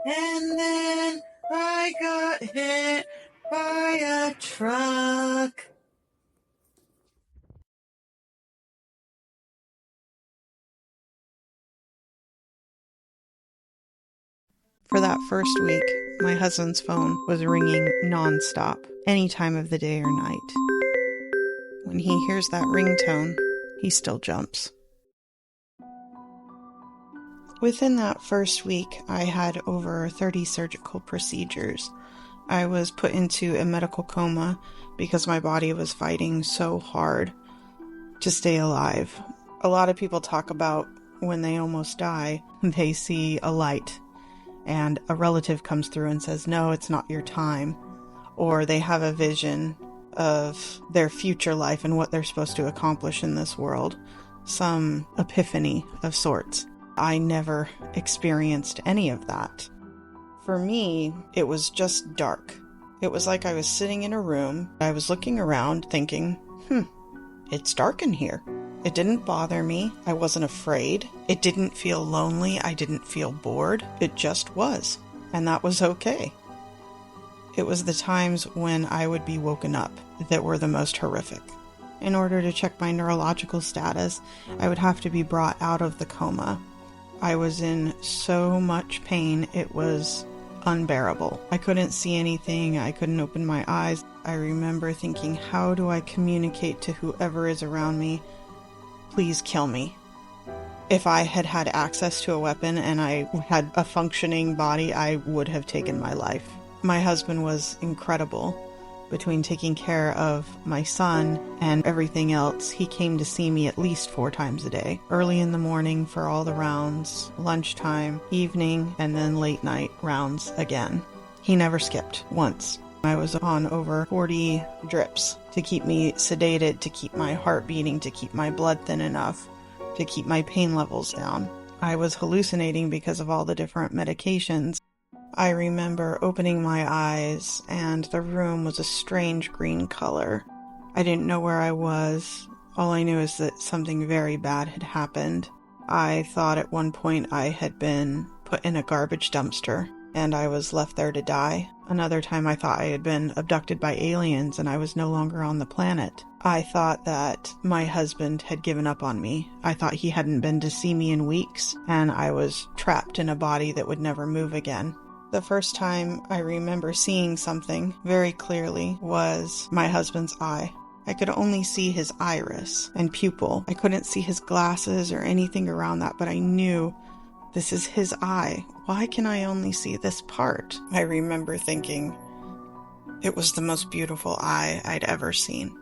And then I got hit by a truck. For that first week, my husband's phone was ringing nonstop, any time of the day or night. When he hears that ringtone, he still jumps. Within that first week, I had over 30 surgical procedures. I was put into a medical coma because my body was fighting so hard to stay alive. A lot of people talk about when they almost die, they see a light and a relative comes through and says, no, it's not your time. Or they have a vision of their future life and what they're supposed to accomplish in this world. Some epiphany of sorts. I never experienced any of that. For me, it was just dark. It was like I was sitting in a room. I was looking around thinking, it's dark in here. It didn't bother me. I wasn't afraid. It didn't feel lonely. I didn't feel bored. It just was. And that was okay. It was the times when I would be woken up that were the most horrific. In order to check my neurological status, I would have to be brought out of the coma. I was in so much pain, it was unbearable. I couldn't see anything. I couldn't open my eyes. I remember thinking, how do I communicate to whoever is around me? Please kill me. If I had had access to a weapon and I had a functioning body, I would have taken my life. My husband was incredible. Between taking care of my son and everything else, he came to see me at least 4 times a day. Early in the morning for all the rounds, lunchtime, evening, and then late night rounds again. He never skipped once. I was on over 40 drips to keep me sedated, to keep my heart beating, to keep my blood thin enough, to keep my pain levels down. I was hallucinating because of all the different medications. I remember opening my eyes and the room was a strange green color. I didn't know where I was. All I knew is that something very bad had happened. I thought at one point I had been put in a garbage dumpster and I was left there to die. Another time I thought I had been abducted by aliens and I was no longer on the planet. I thought that my husband had given up on me. I thought he hadn't been to see me in weeks and I was trapped in a body that would never move again. The first time I remember seeing something very clearly was my husband's eye. I could only see his iris and pupil. I couldn't see his glasses or anything around that, but I knew this is his eye. Why can I only see this part? I remember thinking it was the most beautiful eye I'd ever seen.